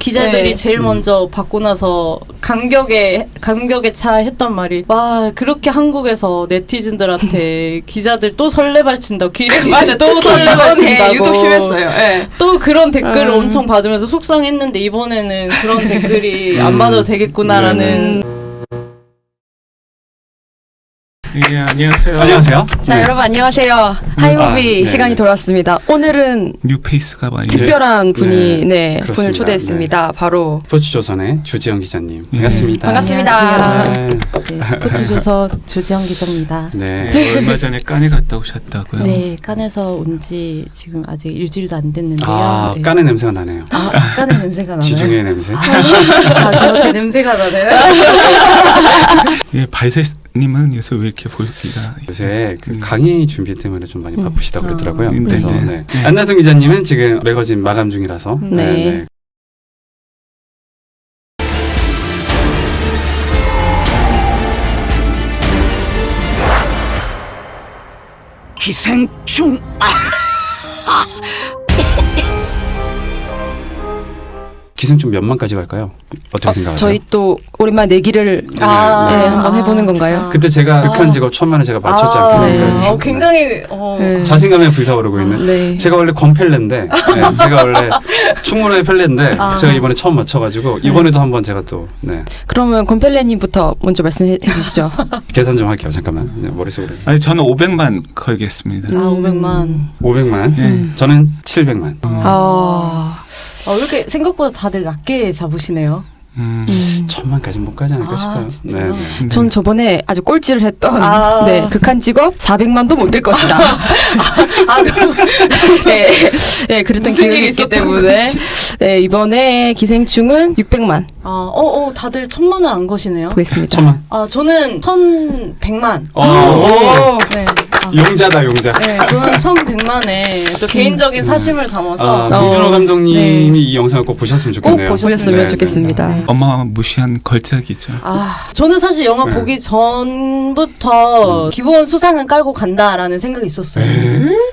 기자들이 네. 제일 먼저 받고 나서 감격에 차 했던 말이 와 그렇게 한국에서 네티즌들한테 기자들 또 설레발친다고 기레기 맞아, 또 설레발친다고 유독 심했어요. 네. 또 그런 댓글을 엄청 받으면서 속상했는데 이번에는 그런 댓글이 안 받아도 되겠구나라는 예, 안녕하세요. 안녕하세요. 자, 여러분 안녕하세요. 하이무비 네. 시간이 돌아왔습니다. 오늘은 뉴페이스가 많이 특별한 분이 네, 분을 그렇습니다. 초대했습니다. 바로 스포츠조선의 주지영 기자님. 네. 반갑습니다. 반갑습니다. 네. 네, 스포츠조선 주지영 기자입니다. 네. 네, 얼마 전에 깐에 갔다 오셨다고요? 네, 깐에서 온 지 지금 아직 일주일도 안 됐는데요. 아, 네. 깐의 냄새가 나네요. 아, 깐의 냄새가 나나요? 지중해 냄새. 아, 저렇게 냄새가 나네요. 예, 발세님은 요새 왜 이렇게 볼기가 요새 그 강의 준비 때문에 좀 많이 바쁘시다고 그러더라고요. 네, 그래서 네. 네. 네. 안나성 기자님은 지금 매거진 마감 중이라서 네. 기생충. 기생충 몇 만까지 갈까요? 어떻게 생각하세요? 저희 또 오랜만에 내기를 한번 해보는 건가요? 그때 제가 극한 직업 1,000만원 제가 맞췄지 않겠습니까? 네. 굉장히 네. 자신감에 불타오르고 있는. 네. 제가 원래 권펠레인데, 네, 제가 원래 충무로의 펠레인데, 제가 이번에 처음 맞춰가지고, 이번에도 한번 제가 또, 네, 그러면 권펠레님부터 먼저 말씀해 주시죠. 계산 좀 할게요. 잠깐만. 네, 머릿속으로. 아니 저는 500만 걸겠습니다. 500만. 500만. 예. 저는 700만. 왜 이렇게 생각보다 다들 낮게 잡으시네요? 1,000만까지 못 가지 않을까 싶어요. 진짜요? 네. 네. 전 저번에 아주 꼴찌를 했던 아. 네, 극한 직업 400만도 못 될 것이다. 네, 네, 그랬던 무슨 기억이 일이 있기 있었던 때문에 거지? 네, 이번에 기생충은 600만 다들 1,000만을 안 거시네요? 보겠습니다. 1,000만. 저는 1,100만. 오. 네. 용자다, 용자. 네, 저는 1,100만에 또 개인적인 사심을 담아서 봉준호 감독님이 네. 이 영상을 꼭 보셨으면 꼭 좋겠네요. 보셨으면 네, 좋겠습니다. 네. 어마무시한 걸작이죠. 저는 사실 영화 네. 보기 전부터 기본 수상은 깔고 간다라는 생각이 있었어요.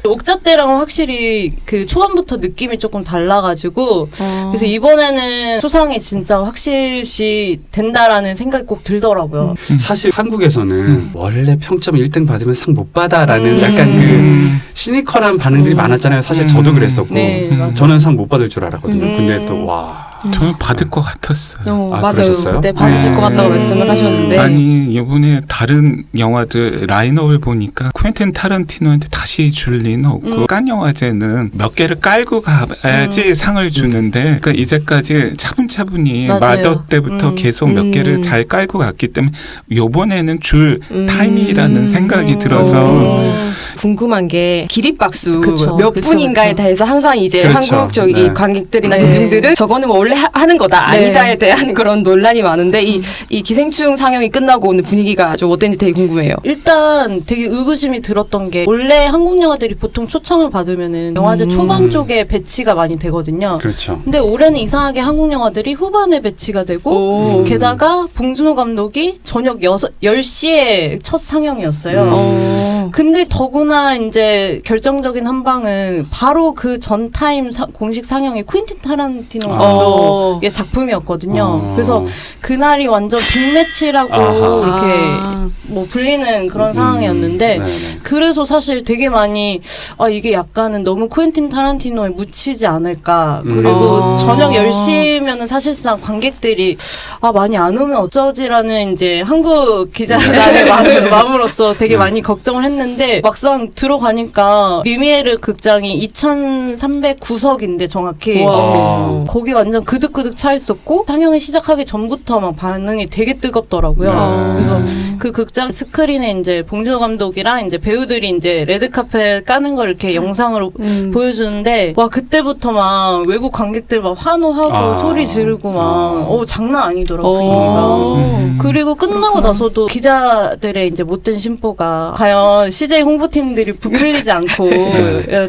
옥자 때랑은 확실히 그 초반부터 느낌이 조금 달라가지고 그래서 이번에는 수상이 진짜 확실시 된다라는 생각이 꼭 들더라고요. 사실 한국에서는 원래 평점 1등 받으면 상 못 받아라는 약간 그 시니컬한 반응들이 많았잖아요. 사실 저도 그랬었고 네, 맞아요. 저는 상 못 받을 줄 알았거든요. 근데 또 와. 저는 받을 것 같았어요. 아, 맞아요. 그러셨어요? 그때 받으실 네. 것 같다고 말씀을 하셨는데 아니 이번에 다른 영화들 라인업을 보니까 쿠엔틴 타란티노한테 다시 줄 리는 없고 깐 영화제는 몇 개를 깔고 가야지 상을 주는데 그러니까 이제까지 차분차분히 맞아요. 마더 때부터 계속 몇 개를 잘 깔고 갔기 때문에 요번에는 줄 타이밍이라는 생각이 들어서 궁금한 게 기립박수 그쵸. 몇 그쵸, 분인가에 그쵸. 대해서 항상 이제 그렇죠. 한국 저기 네. 관객들이나 네. 대중들은 저거는 뭐 원래 하는 거다 네. 아니다에 대한 그런 논란이 많은데 이 기생충 상영이 끝나고 오늘 분위기가 좀 어땠는지 되게 궁금해요. 일단 되게 의구심이 들었던 게 원래 한국 영화들이 보통 초청을 받으면은 영화제 초반 쪽에 배치가 많이 되거든요. 그렇죠. 근데 올해는 이상하게 한국 영화들이 후반에 배치가 되고 게다가 봉준호 감독이 저녁 10시에 첫 상영이었어요. 근데 더구나 이제 결정적인 한 방은 바로 그 전 타임 공식 상영이 퀸틴 타란티노 감독의 작품이었거든요. 그래서 그날이 완전 빅매치라고 아하. 이렇게 뭐 불리는 그런 상황이었는데 네네. 그래서 사실 되게 많이 이게 약간은 너무 퀸틴 타란티노에 묻히지 않을까. 그리고 저녁 10시면은 사실상 관객들이 많이 안 오면 어쩌지라는 이제 한국 기자단의 마음으로서 되게 많이 걱정을 했는데 막상 들어가니까 리미에르 극장이 2,309석인데 정확히 거기 완전 그득그득 차 있었고 상영이 시작하기 전부터 막 반응이 되게 뜨겁더라고요. 그래서 그 극장 스크린에 이제 봉준호 감독이랑 이제 배우들이 이제 레드카펫 까는 걸 이렇게 영상으로 보여주는데 와 그때부터 막 외국 관객들 막 환호하고 소리 지르고 막 장난 아니더라고요. 분위기가. 그리고 끝나고 나서도 기자들의 이제 못된 심보가 과연 보면 CJ 홍보팀들이 부풀리지 않고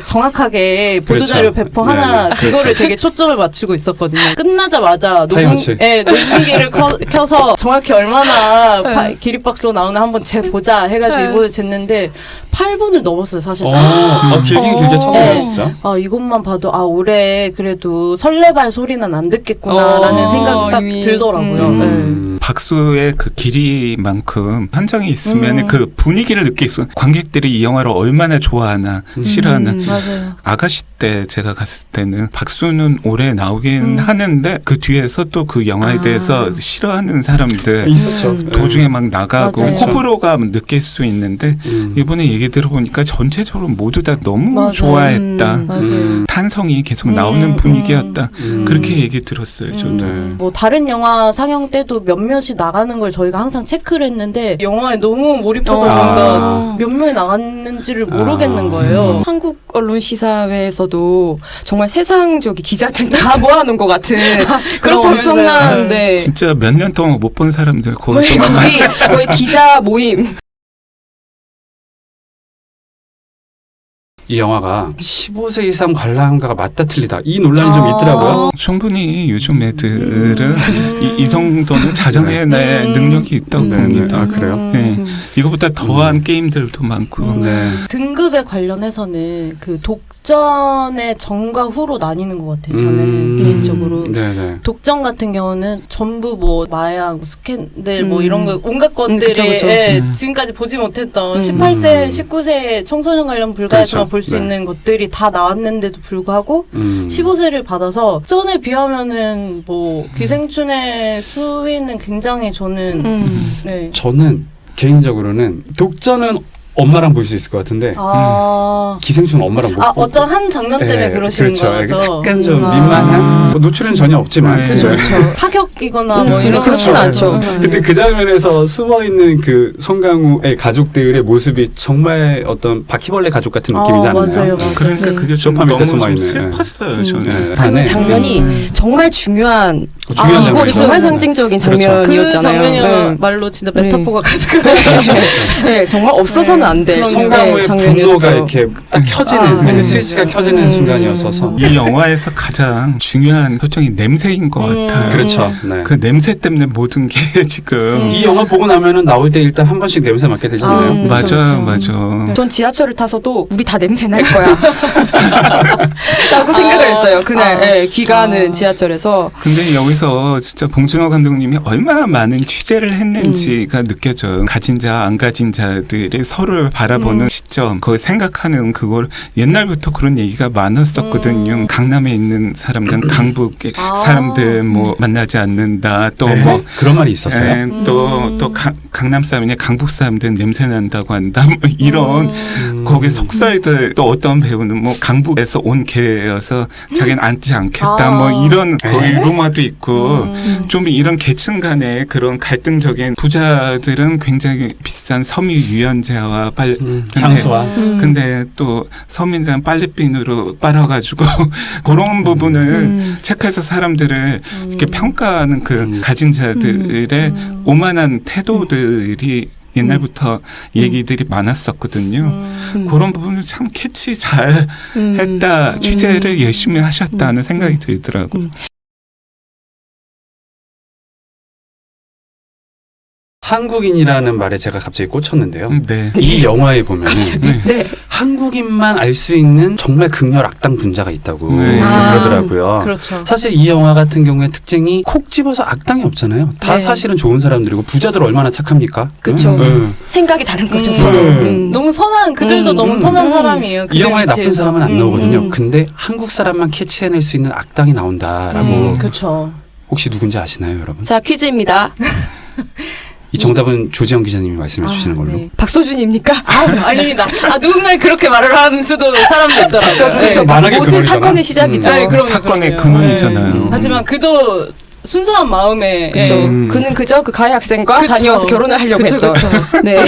정확하게 보도자료 그렇죠. 배포 하나 네, 그거를 되게 초점을 맞추고 있었거든요. 끝나자마자 타임워치. 녹음기를 켜서 정확히 얼마나 기립박수로 나오나 한번 재보자 해가지고 이번에 쟀는데 8분을 넘었어요 사실상. 길게 쳤네요 진짜. 아 이것만 봐도 아 올해 그래도 설레발 소리는 안 듣겠구나라는 생각이 싹 이미. 들더라고요. 박수의 그 길이만큼 한정이 있으면 그 분위기를 느낄 수 관객들이 이 영화를 얼마나 좋아하나 싫어하나. 맞아요. 아가씨 때 제가 갔을 때는 박수는 오래 나오긴 하는데 그 뒤에서 또 그 영화에 대해서 싫어하는 사람들 있었죠. 도중에 막 나가고 맞아요. 호불호가 느낄 수 있는데 이번에 얘기 들어보니까 전체적으로 모두 다 너무 맞아요. 좋아했다. 맞아요. 탄성이 계속 나오는 분위기였다. 그렇게 얘기 들었어요. 저도. 뭐 다른 영화 상영 때도 몇몇이 나가는 걸 저희가 항상 체크를 했는데 영화에 너무 몰입하다 보니까 몇 명이 나갔는지를 모르겠는 거예요. 한국 언론 시사회에서도 정말 세상적인 기자들 다 모아놓은 것 같은 그런 그런 엄청난 네. 진짜 몇 년 동안 못 본 사람들 거기서 거의 기자 모임. 이 영화가 15세 이상 관람가가 맞다 틀리다 이 논란이 좀 있더라고요. 충분히 요즘 애들은 이 정도는 자정해낼 능력이 있다고 네, 봅니다. 네. 아, 그래요? 네. 이거보다 더한 게임들도 많고. 네. 등급에 관련해서는 그 독전의 전과 후로 나뉘는 것 같아요. 저는 개인적으로. 네네. 독전 같은 경우는 전부 뭐 마약, 뭐 스캔들 뭐 이런 거 온갖 것들이 그쵸, 그쵸. 지금까지 보지 못했던 18세, 19세 청소년 관련 불가에서만 그렇죠. 볼 수 네. 있는 것들이 다 나왔는데도 불구하고 15세를 받아서 전에 비하면은 뭐 기생충의 수위는 굉장히 저는 네. 저는 개인적으로는 독전은 엄마랑 볼 수 있을 것 같은데 기생충은 엄마랑 못 보. 어떤 한 장면 때문에 그러시는 그렇죠. 거죠. 약간 좀 민망한 뭐 노출은 전혀 없지만 네. 그렇죠. 파격이거나 뭐 이런 그렇진 거. 않죠. 근데 그 장면에서 숨어 있는 그 송강호의 가족들의 모습이 정말 어떤 바퀴벌레 가족 같은 느낌이지 않나요? 맞아요, 맞아요. 그러니까 네. 그게 좀 소파 밑에 너무 좀 숨어있는, 슬펐어요. 저는. 네. 그 안에. 장면이 정말 중요한 중요한 이거 장면이죠. 정말 상징적인 그렇죠. 장면이었잖아요. 그 장면이야말로 진짜 메타포가 가득한 네, 정말 없어서는 안 될 송강호의 분노가 장면이었죠. 이렇게 딱 켜지는 스위치가 켜지는 순간이었어서 이 영화에서 가장 중요한 표정이 냄새인 것 같아요. 그렇죠. 네. 그 냄새 때문에 모든 게 지금 이 영화 보고 나면은 나올 때 일단 한 번씩 냄새 맡게 되잖아요. 맞아요, 맞아. 전 지하철을 타서도 우리 다 냄새 날 거야 라고 생각을 했어요. 그날 네, 귀가하는 지하철에서. 근데 여기서 진짜 봉준호 감독님이 얼마나 많은 취재를 했는지가 느껴져요. 가진 자, 안 가진 자들이 서로를 바라보는 시점, 그걸 생각하는 그걸 옛날부터 그런 얘기가 많았었거든요. 강남에 있는 사람들은 강북의 사람들 뭐 만나지 않는다. 또 뭐 그런 말이 있었어요. 또 강남 사람이냐 강북 사람들은 냄새 난다고 한다. 뭐 이런 거기 속설들 또 어떤 배우는 뭐 강북에서 온 개여서 자기는 앉지 않겠다. 뭐 이런 거의 루머도 있고 좀 이런 계층 간의 그런 갈등적인 부자들은 굉장히 비싼 섬유 유연제와 향수와 근데 또 서민들은 빨래빈으로 빨아가지고 그런 부분을 체크해서 사람들을 이렇게 평가하는 그 가진 자들의 오만한 태도들이 옛날부터 얘기들이 많았었거든요. 그런 부분을 참 캐치 잘 했다. 취재를 열심히 하셨다는 생각이 들더라고요. 한국인이라는 말에 제가 갑자기 꽂혔는데요. 네. 이 영화에 보면은 네. 한국인만 알 수 있는 정말 극렬 악당 분자가 있다고 네. 그러더라고요. 그렇죠. 사실 이 영화 같은 경우에 특징이 콕 집어서 악당이 없잖아요. 다 네. 사실은 좋은 사람들이고 부자들 얼마나 착합니까? 그쵸. 응? 생각이 다른 거죠. 서로. 너무 선한 그들도 너무 선한 사람이에요. 이 영화에 나쁜 위치에서. 사람은 안 나오거든요. 근데 한국 사람만 캐치해낼 수 있는 악당이 나온다라고 그렇죠. 혹시 누군지 아시나요, 여러분? 자, 퀴즈입니다. 이 정답은 조지영 기자님이 말씀해 주시는 걸로. 네. 박소준입니까? 아닙니다. 누군가 그렇게 말을 하는 수도 사람도 있더라고요. 네. 저 만약에 모든 그거잖아. 사건의 시작이죠. 네, 그럼요, 사건의 그럼요. 근원이잖아요. 네. 하지만 그도 순수한 마음에 그쵸. 그는 그저 그 가해 학생과 그쵸. 다녀와서 결혼을 하려고 그쵸, 했던. 그쵸. 네.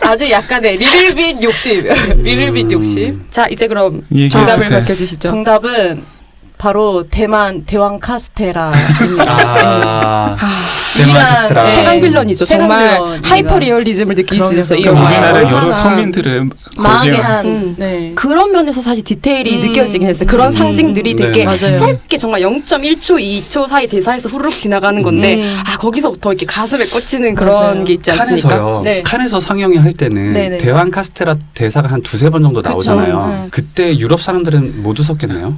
아주 약간의 리릴빗 욕심. 리릴빗 욕심. 자, 이제 그럼 얘기해 정답을 주세요. 밝혀주시죠. 정답은 바로 대왕 카스테라. 아, 유일한, 데마키스트라. 네. 최강 빌런이죠. 최강 정말 빌런입니다. 하이퍼 리얼리즘을 느낄 수 있어요. 이 그럼요. 영화. 우리나라 여러 얼마나 서민들을 망하게 거기에 한. 네. 그런 면에서 사실 디테일이 느껴지긴 했어요. 그런 상징들이 네, 되게 맞아요. 짧게 정말 0.1초, 2초 사이 대사에서 후루룩 지나가는 건데 거기서부터 이렇게 가슴에 꽂히는 그런 맞아요. 게 있지 않습니까? 칸에서요. 네. 칸에서 상영이 할 때는 네네. 대왕 카스테라 대사가 한 두세 번 정도 나오잖아요. 그때 유럽 사람들은 못 웃었겠네요.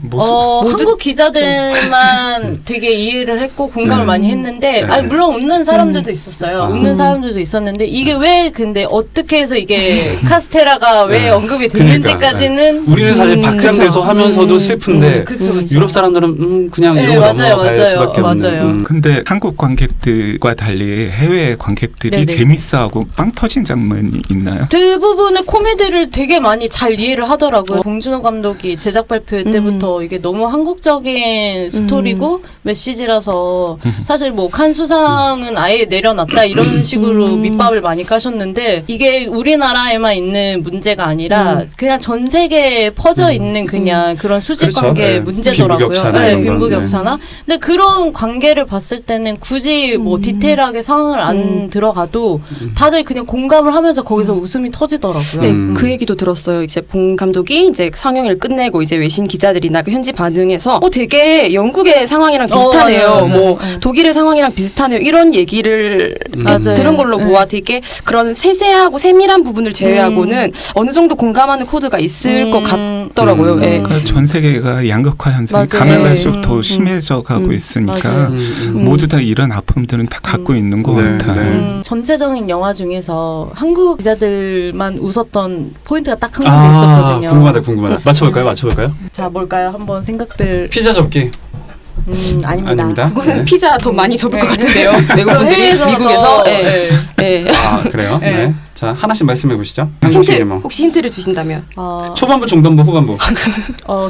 한국 기자들만 되게 이해를 했고 공감을 네. 많이 했는데, 네. 아니 물론 웃는 사람들도 있었어요. 아. 웃는 사람들도 있었는데 이게 왜 근데 어떻게 해서 이게 카스테라가 왜 네. 언급이 그러니까, 됐는지까지는 우리는 사실 박장대소 하면서도 슬픈데 그쵸. 유럽 사람들은 그냥 네, 이러고 맞아요, 넘어갈 맞아요. 수밖에 없는. 맞아요. 근데 한국 관객들과 달리 해외 관객들이 네네. 재밌어하고 빵 터진 장면이 있나요? 대부분의 코미디를 되게 많이 잘 이해를 하더라고요. 봉준호 감독이 제작 발표 때부터 이게 너무 한국적인 스토리고 메시지라서 사실 뭐 칸 수상은 아예 내려놨다 이런 식으로 밑밥을 많이 까셨는데 이게 우리나라에만 있는 문제가 아니라 그냥 전 세계에 퍼져 있는 그냥 그런 수직 그렇죠. 관계 네. 문제더라고요. 빈부격차나 네, 이런 건, 빈부격차나. 근데 그런 관계를 봤을 때는 굳이 뭐 디테일하게 상황을 안 들어가도 다들 그냥 공감을 하면서 거기서 웃음이 터지더라고요. 네, 그 얘기도 들었어요. 이제 봉 감독이 이제 상영을 끝내고 이제 외신 기자들이나 그 현지 반응에서 되게 영국의 상황이랑 비슷하네요. 맞아요, 맞아요. 뭐 독일의 상황이랑 비슷하네요. 이런 얘기를 맞아요. 들은 걸로 보아 되게 그런 세세하고 세밀한 부분을 제외하고는 어느 정도 공감하는 코드가 있을 것 같더라고요. 예. 그러니까 전 세계가 양극화 현상이 맞아요. 가면 갈수록 더 심해져 가고 있으니까 맞아요. 모두 다 이런 아픔들은 다 갖고 있는 것 네, 같아요. 네. 전체적인 영화 중에서 한국 기자들만 웃었던 포인트가 딱 한 군데 있었거든요. 궁금하다. 맞춰볼까요? 자, 뭘까요? 한번 생각들. 피자 접기. 아닙니다. 아닙니다. 그거는 네. 피자 더 많이 접을 것 같은데요. 외국 분들이 해외에서 미국에서. 더, 예. 예. 아 그래요? 네. 네. 자 하나씩 말씀해 보시죠. 힌트 혹시 힌트를 주신다면 초반부, 중반부, 후반부.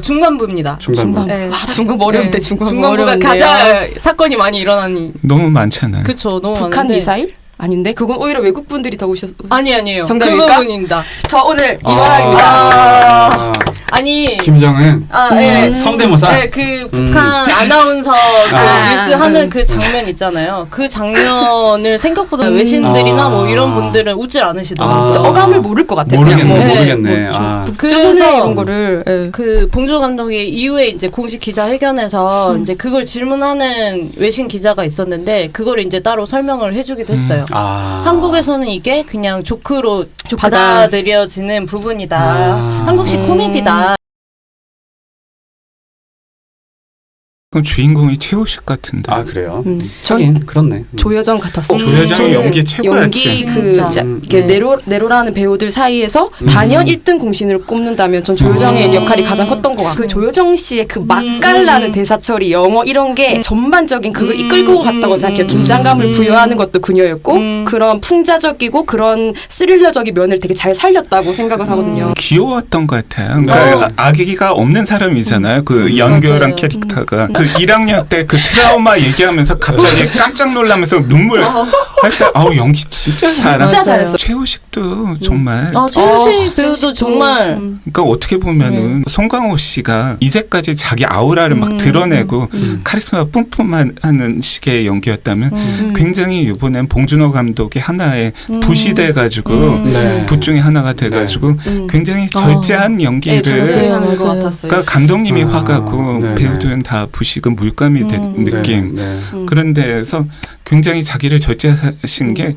중간부입니다. 중반부. 네. 중간 어려운데 중간 중간부가 어려운데요. 가장 사건이 많이 일어나니. 너무 많잖아요. 그쵸, 너무 북한 많은데. 미사일? 아닌데 그건 오히려 외국 분들이 더 오셨. 아니에요. 정답일까? 그 부분입니다. 저 오늘 이거랑입니다. 아니. 김정은 예. 성대모사. 네, 그 북한 아나운서 그 뉴스 하는 그 장면 있잖아요. 그 장면을 생각보다 외신들이나 뭐 이런 분들은 웃질 않으시더라고요. 진짜 어감을 모를 것 같아요. 모르겠네. 그냥 뭐. 모르겠네. 북조선의 그래서 이런 거를. 예. 그 봉준호 감독이 이후에 이제 공식 기자회견에서 이제 그걸 질문하는 외신 기자가 있었는데 그걸 이제 따로 설명을 해주기도 했어요. 한국에서는 이게 그냥 조크로 받아들여지는 부분이다. 한국식 코미디다. 그럼 주인공이 최우식 같은데. 아 그래요? 전 그렇네. 조여정 같았어요. 조여정의 연기 최고였지. 연기 그 진짜. 이렇게 네로라는 배우들 사이에서 단연 1등 공신을 꼽는다면 전 조여정의 역할이 가장 컸던 것 같고 그 조여정 씨의 그 맛깔나는 대사 처리, 영어 이런 게 전반적인 그걸 이끌고 갔다고 생각해요. 긴장감을 부여하는 것도 그녀였고 그런 풍자적이고 그런 스릴러적인 면을 되게 잘 살렸다고 생각을 하거든요. 귀여웠던 것 같아요. 그러니까 아기가 없는 사람이잖아요. 그 연결한 맞아요. 캐릭터가 그 1학년 때 그 트라우마 얘기하면서 갑자기 깜짝 놀라면서 눈물 할 때 아우 연기 진짜 잘한다. 진짜 잘했어. 최우식도 정말 최우식 배우도 정말 그러니까 어떻게 보면은 송강호 씨가 이제까지 자기 아우라를 막 드러내고 카리스마 뿜뿜하는 식의 연기였다면 굉장히 이번엔 봉준호 감독이 하나의 붓이 돼가지고 네. 붓 중에 하나가 돼가지고 굉장히 절제한 연기를 절제한 것 같았어요. 그러니까 감독님이 화가고 네, 배우들은 다 부식은 물감이 된 느낌. 네. 그런 데에서 굉장히 자기를 절제하신 게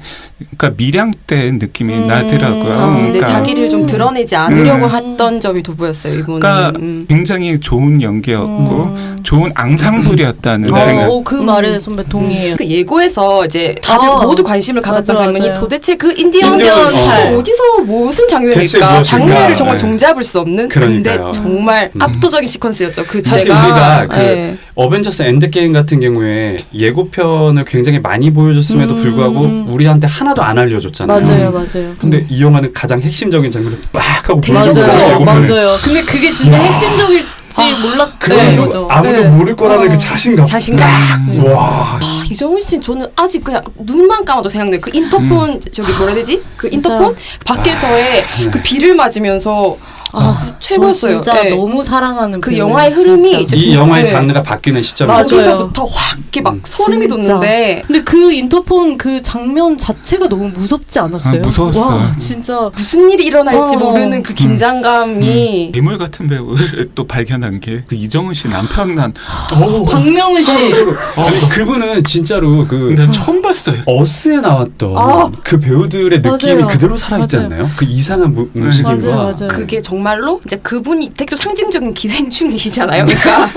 그러니까 밀양대 느낌이 나더라고요. 근데 그러니까, 자기를 좀 드러내지 않으려고 했던 점이 돋보였어요. 이분은. 그러니까 굉장히 좋은 연기였고 좋은 앙상블이었다는 생각. 그 말에 선배 동의해요. 그 예고에서 이제 다들 모두 관심을 가졌던 맞아, 장면이 맞아요. 도대체 그 인디언 인디언 살 어디서 무슨 대체 장면일까? 무엇일까? 장르를 정말 네. 종잡을 수 없는 그러니까요. 근데 정말 압도적인 시퀀스였죠. 그 사실 때가. 우리가 그 네. 어벤져스 엔드게임 같은 경우에 예고편을 굉장히 많이 보여줬음에도 불구하고 우리한테 하나도 안 알려줬잖아요. 맞아요. 근데 이 영화는 가장 핵심적인 장면을 빡 하고 맞아요. 보여줬거든요. 맞아요. 근데 그게 진짜 핵심적일지 몰랐. 그건 아무도 모를 거라는 그 자신감. 자신감. 와. 이정훈 씨는 저는 아직 그냥 눈만 감아도 생각나요. 그 인터폰 저기 뭐라 해야 되지? 그 진짜. 인터폰 밖에서의 그 비를 맞으면서 최고였어요. 진짜 네. 너무 사랑하는 그 배우예요, 영화의 흐름이 진짜. 이제 이 영화의 네. 장르가 바뀌는 시점이 맞아요. 거기서부터 확 이렇게 막 소름이 진짜. 돋는데 근데 그 인터폰 그 장면 자체가 너무 무섭지 않았어요? 아, 무서웠어요. 와, 진짜. 무슨 일이 일어날지 모르는 그 음. 긴장감이 괴물 같은 배우를 또 발견한 게 그 이정은 씨 남편 난 박명훈 씨. 아니 그분은 진짜로 그 난 처음 봤어요. 어스에 나왔던 아. 그 배우들의 느낌이 맞아요. 그대로 살아있지 맞아요. 않나요? 그 이상한 움직임과 맞아요, 맞아요. 그게 정말로 이제 그분이 되게 좀 상징적인 기생충이시잖아요. 그러니까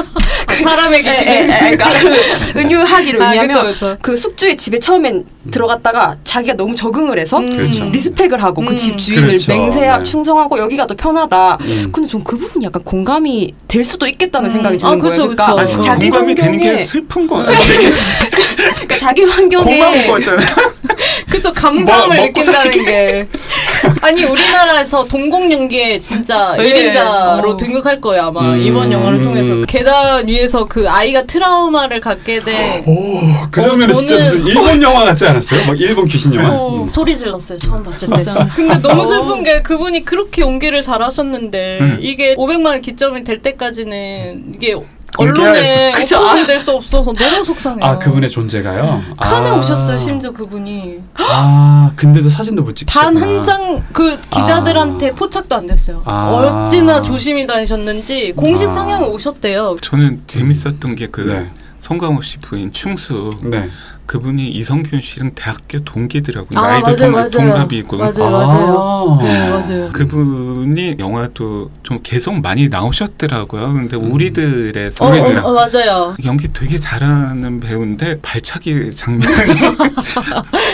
사람에게 그러니까 그 은유하기를 왜냐하면 그쵸. 그 숙주의 집에 처음엔 들어갔다가 자기가 너무 적응을 해서 그렇죠. 리스펙을 하고 그 집 주인을 그렇죠. 맹세하고 네. 충성하고 여기가 더 편하다. 근데 전 그 부분이 약간 공감이 될 수도 있겠다는 생각이 드는 그쵸, 거예요. 그러니까 그쵸. 아니, 자기 공감이 되는 게 환경에 슬픈 거야. 되게 그러니까 자기 환경에 고마운 거잖아. 그쵸, 감성을 먹고 느낀다는 게. 아니, 우리나라에서 동공 연기에 진짜 예. 1인자로 등극할 거예요, 아마. 이번 영화를 통해서. 계단 위에서 그 아이가 트라우마를 갖게 된. 그 장면은 진짜 저는- 무슨 일본 영화 같지 않았어요? 막 일본 귀신 영화? 소리 질렀어요, 처음 봤을 때. 진짜. 근데 너무 슬픈 게 그분이 그렇게 연기를 잘하셨는데 이게 500만 원 기점이 될 때까지는 이게 공개할 언론에 그쵸. 오픈이 될 수 없어서 너무 속상해요. 아 그분의 존재가요? 칸에 아. 오셨어요, 심지어 그분이. 아 근데도 사진도 못 찍으셨구나. 단 한 장 그 기자들한테 포착도 안 됐어요. 아. 어찌나 조심히 다니셨는지 공식 상영에 오셨대요. 저는 재밌었던 게 그 네. 송강호 씨 부인 충수 네. 그분이 이성균 씨랑 대학교 동기더라고요. 아, 나이도 맞아요. 동갑이고 맞아요. 네, 맞아요. 그분이 영화도 좀 계속 많이 나오셨더라고요. 근데 우리들에서 맞아요. 연기 되게 잘하는 배우인데 발차기 장면이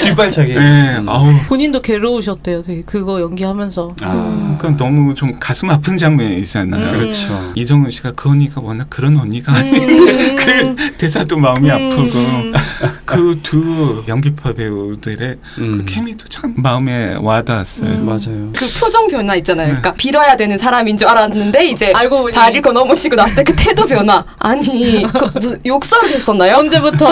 뒷발차기. 네, 아우 본인도 괴로우셨대요. 되게 그거 연기하면서. 그러니까 너무 좀 가슴 아픈 장면이잖아요. 그렇죠. 이정은 씨가 그 언니가 워낙 그런 언니가 아닌데 그 대사도 마음이 아프고 그 두 연기파 배우들의 그 케미도 참 마음에 와닿았어요. 맞아요. 그 표정 변화 있잖아요. 그러니까 빌어야 되는 사람인 줄 알았는데 이제 알고 보니 다리를 거 넘어지고 났을 때 그 태도 변화. 아니 그 무슨 욕설을 했었나요? 언제부터?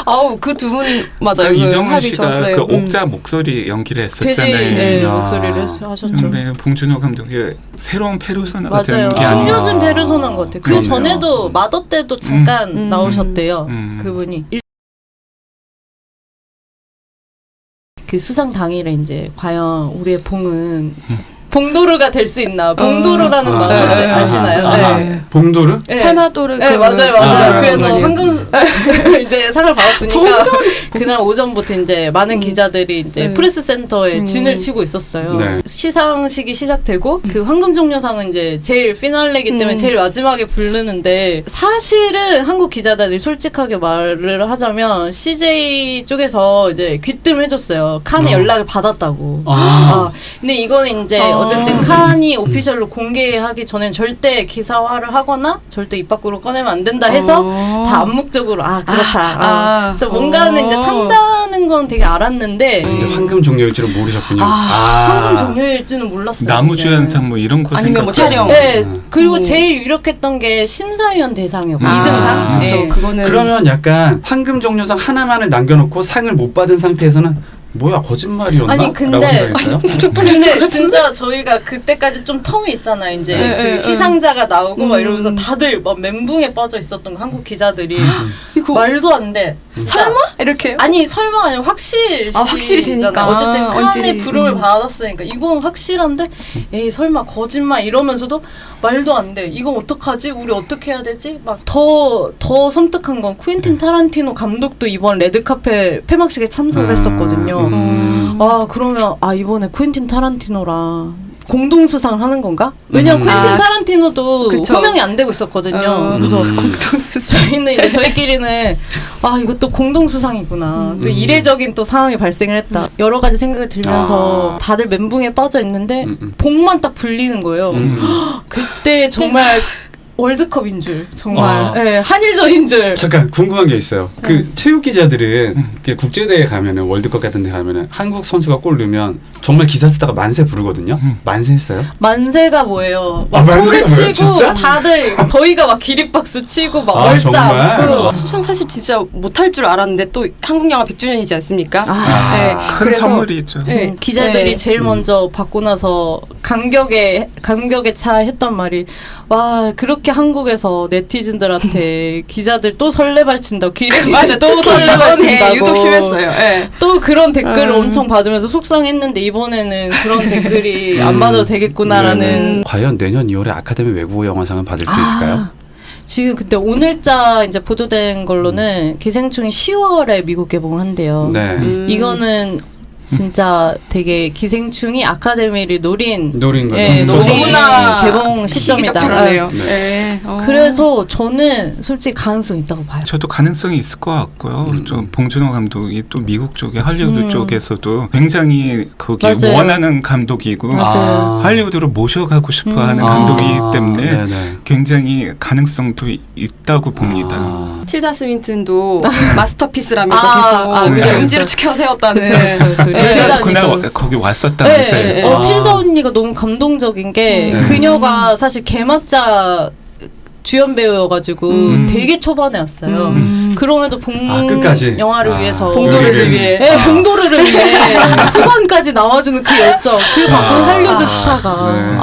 아우 그 두 분 맞아요. 그 그 이정은 합이 씨가 좋았어요. 그 옥자 목소리 연기를 돼지 했었잖아요. 네, 야. 목소리를 하셨죠. 근데 봉준호 감독의 새로운 페르소나가 맞아요. 되는 게 아니야. 숨겨진 페르소나인 것 같아요. 그 그러네요. 전에도 마더 때도 잠깐 나오셨대요. 음. 그분이. 그 수상 당일에 이제 과연 우리의 봉은 봉도르가 될 수 있나? 봉도르라는 말 아시나요? 네. 봉도르? 네. 팔마도르 네, 맞아요. 그래서 아니에요. 황금 이제 상을 받았으니까 그날 오전부터 이제 많은 기자들이 이제 프레스 센터에 진을 치고 있었어요. 네. 시상식이 시작되고 그 황금종려상은 이제 제일 피날레이기 때문에 제일 마지막에 부르는데 사실은 한국 기자들이 솔직하게 말을 하자면 CJ 쪽에서 이제 귀뜸해줬어요. 칸에 연락을 받았다고. 근데 이거는 이제 어쨌든 칸이 오피셜로 공개하기 전엔 절대 기사화를 하거나 절대 입 밖으로 꺼내면 안 된다 해서 다 암묵적으로 그렇다. 그래서 뭔가는 이제 탄다는 건 되게 알았는데 근데 황금 종려일 줄은 모르셨군요. 황금 종료일지는 몰랐어요. 나무주연상 뭐 이런 거 아니면 뭐 생각하고. 촬영. 네. 그리고 제일 유력했던 게 심사위원 대상이었고 2등상. 그렇죠. 네. 그거는 그러면 약간 황금 종려상 하나만을 남겨놓고 상을 못 받은 상태에서는 뭐야 거짓말이었나? 아니, 근데- 라고 생각했어요? 근데 진짜 저희가 그때까지 좀 텀이 있잖아요. 이제 그 시상자가 나오고 막 이러면서 다들 막 멘붕에 빠져 있었던 거, 한국 기자들이 이거 말도 안 돼. 진짜. 설마 이렇게 아니 설마 아니라 확실히 되니까. 어쨌든 칸의 언질이. 부름을 받았으니까 이건 확실한데 에이 설마 거짓말 이러면서도 말도 안 돼. 이건 어떡하지? 우리 어떻게 해야 되지? 막 더 섬뜩한 건 쿠엔틴 타란티노 감독도 이번 레드카페 폐막식에 참석을 했었거든요. 그러면 이번에 쿠엔틴 타란티노랑 공동 수상을 하는 건가? 왜냐면 쿠엔틴 타란티노도 그쵸. 호명이 안 되고 있었거든요. 그래서 저희는 이제 저희끼리는 이것도 공동 수상이구나. 또 이례적인 또 상황이 발생을 했다. 여러 가지 생각이 들면서 다들 멘붕에 빠져 있는데 복만 딱 불리는 거예요. 그때 정말 월드컵인 줄 정말 아. 네, 한일전인 줄. 잠깐 궁금한 게 있어요. 그 체육 기자들은 국제대회 가면은 월드컵 같은 데 가면은 한국 선수가 골 넣으면 정말 기사 쓰다가 만세 부르거든요. 만세 했어요? 만세가 뭐예요? 막 만세가 소리 뭐예요, 치고 진짜? 다들 저희가 막 기립박수 치고 막 아, 정말? 얼싸안고 수상 사실 진짜 못할 줄 알았는데 또 한국 영화 100주년이지 않습니까? 네, 큰 선물이죠. 네. 기자들이 네. 제일 먼저 받고 나서 감격에 차 했던 말이 와 그렇게 한국에서 네티즌들한테 기자들 또 설레발친다고 기레기 맞아, 또 특히 설레발친다고 이번에 유독 심했어요. 네. 또 그런 댓글을 엄청 받으면서 속상했는데 이번에는 그런 댓글이 안 받아도 되겠구나라는 과연 내년 2월에 아카데미 외국어 영화상은 받을 수 있을까요? 지금 그때 오늘자 이제 보도된 걸로는 기생충이 10월에 미국 개봉을 한대요. 네. 이거는 진짜 되게 기생충이 아카데미를 노린 노린 거죠. 예, 너무나 개봉 시점이다. 시기적절하네요. 네. 네. 그래서 저는 솔직히 가능성 있다고 봐요. 저도 가능성이 있을 것 같고요. 좀 봉준호 감독이 또 미국 쪽에 할리우드 쪽에서도 굉장히 거기 맞아요. 원하는 감독이고 맞아요. 할리우드로 모셔가고 싶어하는 감독이기 때문에 네네. 굉장히 가능성도 있다고 봅니다. 틸다 스윈튼도 마스터피스라면서 아, 계속 그쵸. 음지를 치켜 세웠다는. 그쵸. 틸다 네. 그날 거기 왔었다면서요. 네, 아. 틸다 언니가 너무 감동적인 게 그녀가 사실 개막자 주연 배우여가지고 되게 초반에 왔어요. 그럼에도 끝까지? 영화를 위해서 봉도르를 위해. 네, 봉도르를 위해 후반까지 나와주는 그 열정, 그 바쁜 할리우드 스타가 네.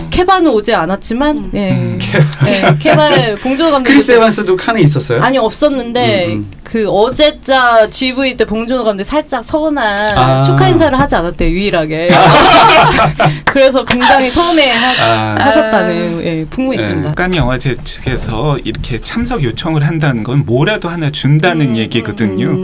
케바는 오지 않았지만 케바의 봉준호 감독 크리스 에반스도 칸에 있었어요? 아니 없었는데 그 어제자 GV 때 봉준호 감독이 살짝 서운한 축하 인사를 하지 않았대요 유일하게. 그래서 굉장히 서운해하셨다는 풍문이 있습니다. 칸 영화제 측에서 이렇게 참석 요청을 한다는 건 뭐라도 하나 준다는 얘기거든요.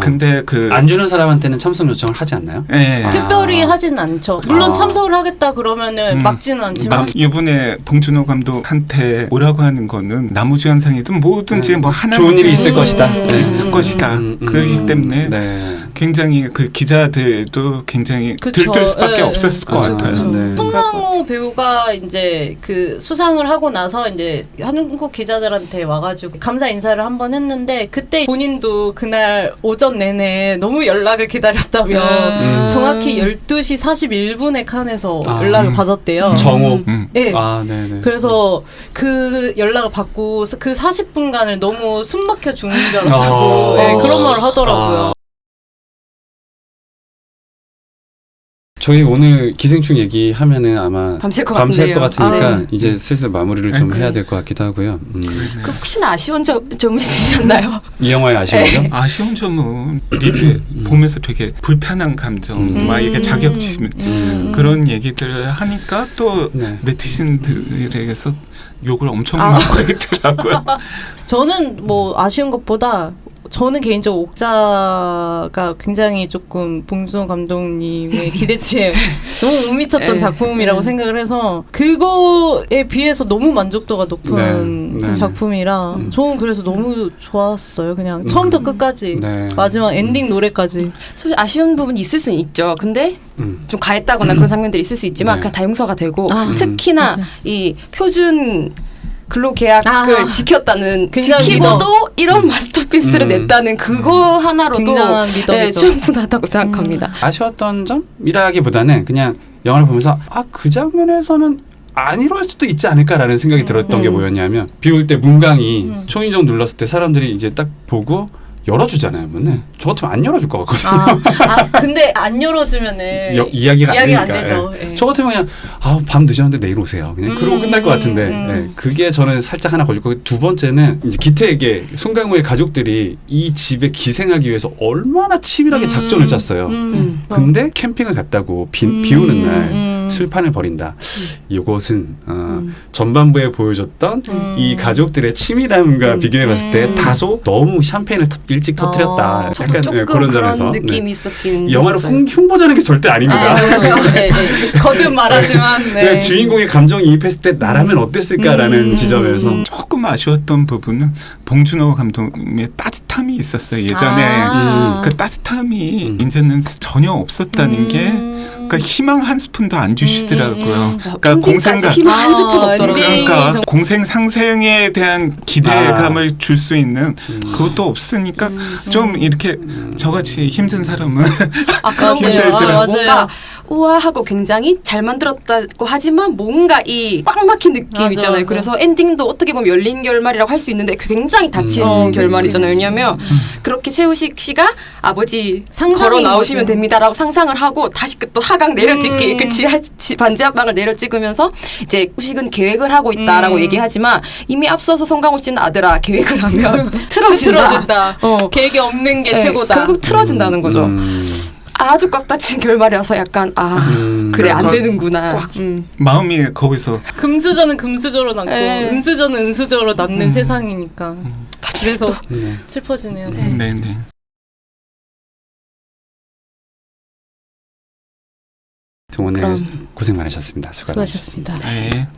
근데 그 안 주는 사람한테는 참석 요청을 하지 않나요? 네. 특별히 하진 않죠. 물론 참석을 하겠다 그러면은 막지는 않지만 이번에 봉준호 감독한테 오라고 하는 거는 나무주연상이든 뭐든지 뭐 하나 좋은 일이 있을 것이다. 있을 것이다. 그렇기 때문에 네. 굉장히 그 기자들도 굉장히 그쵸. 들뜰 수밖에 네. 없었을 것 그쵸, 같아요. 그쵸. 네. 송강호 배우가 이제 그 수상을 하고 나서 이제 한국 기자들한테 와가지고 감사 인사를 한번 했는데 그때 본인도 그날 오전 내내 너무 연락을 기다렸다며 정확히 12시 41분에 칸에서 연락을 받았대요. 정호. 네. 아, 네네. 그래서 그 연락을 받고 그 40분간을 너무 숨막혀 죽는 줄 알았다고 네, 그런 말을 하더라고요. 저희 오늘 기생충 얘기하면은 아마 밤샐 것 밤샐 것 같은데요. 같으니까 네. 이제 슬슬 마무리를 좀 해야 될 것 같기도 하고요. 그 혹시나 아쉬운 점 있으셨나요? 이 영화의 아쉬움이죠? 아쉬운 점은 리뷰 보면서 되게 불편한 감정, 막 이게 자격지심 그런 얘기들을 하니까 또 네. 네티즌들에게서 욕을 엄청 먹고 있더라고요. 저는 뭐 아쉬운 것보다 저는 개인적으로 옥자가 굉장히 조금 봉준호 감독님의 기대치에 너무 못 미쳤던 작품이라고 생각을 해서 그거에 비해서 너무 만족도가 높은 네. 작품이라 저는 그래서 너무 좋았어요. 그냥 처음부터 끝까지 네. 마지막 엔딩 노래까지. 사실 아쉬운 부분이 있을 수는 있죠. 근데 좀 가했다거나 그런 장면들이 있을 수 있지만 네. 그냥 다 용서가 되고 아, 특히나 맞아. 이 표준 근로계약을 지켰다는 굉장히 지키고도 이런 마스터피스를 냈다는 그거 하나로도 굉장한 리더겠죠. 충분하다고 생각합니다. 아쉬웠던 점이라기보다는 그냥 영화를 보면서 그 장면에서는 안 이럴 수도 있지 않을까라는 생각이 들었던 게 뭐였냐면 비 올 때 문강이 초인종 눌렀을 때 사람들이 이제 딱 보고 열어주잖아요 문을. 저 같으면 안 열어줄 것 같거든요. 근데 안 열어주면은 이야기가 안 안 되니까. 되죠. 예. 예. 저 같으면 그냥 밤 늦었는데 내일 오세요. 그냥 그러고 끝날 것 같은데 예. 그게 저는 살짝 하나 걸리고 두 번째는 이제 기태에게 송강호의 가족들이 이 집에 기생하기 위해서 얼마나 치밀하게 작전을 짰어요. 근데 캠핑을 갔다고 비 오는 날 술판을 벌인다. 이것은 전반부에 보여줬던 이 가족들의 치밀함과 비교해봤을 때 다소 너무 샴페인을 일찍 터뜨렸다. 약간 조금 그런 점에서 느낌이 있었긴 이 영화를 했었어요. 흉보자는 게 절대 아닙니다. 거듭 말하지만 그냥 주인공의 감정이입했을 때 나라면 어땠을까라는 지점에서 조금 아쉬웠던 부분은 봉준호 감독의 따뜻한 따뜻함이 있었어요. 예전에 아. 그 따뜻함이 이제는 전혀 없었다는 게 그러니까 희망 한 스푼도 안 주시더라고요. 그러니까 공생각 희망 한 스푼 없더라고요. 네. 그러니까 공생 상생에 대한 기대감을 줄 수 있는 그것도 없으니까 좀 이렇게 저같이 힘든 사람은 아, 그런 거 힘들더라고요. 있어요. 맞아요. 뭔가 우아하고 굉장히 잘 만들었다고 하지만 뭔가 이 꽉 막힌 느낌 맞아, 있잖아요. 맞아. 그래서 엔딩도 어떻게 보면 열린 결말이라고 할 수 있는데 굉장히 닫힌 결말이잖아요. 그치, 왜냐하면 그렇게 최우식 씨가 아버지 상상인 걸어 나오시면 거죠. 됩니다라고 상상을 하고 다시 또 하강 내려찍기 그 반지하방을 내려찍으면서 이제 우식은 계획을 하고 있다라고 얘기하지만 이미 앞서서 송강호 씨는 아들아 계획을 하면 틀어진다. 틀어진다. 계획이 없는 게 네, 최고다. 결국 틀어진다는 거죠. 아주 꽉 닫힌 결말이라서 약간 그래 안 그러니까 되는구나. 꽉 마음이 거기서 금수저는 금수저로 남고 네. 은수저는 은수저로 남는 세상이니까. 그래서 네. 슬퍼지네요. 네네. 오늘 그럼. 고생 많으셨습니다. 수고하셨습니다. 수고하셨습니다. 네.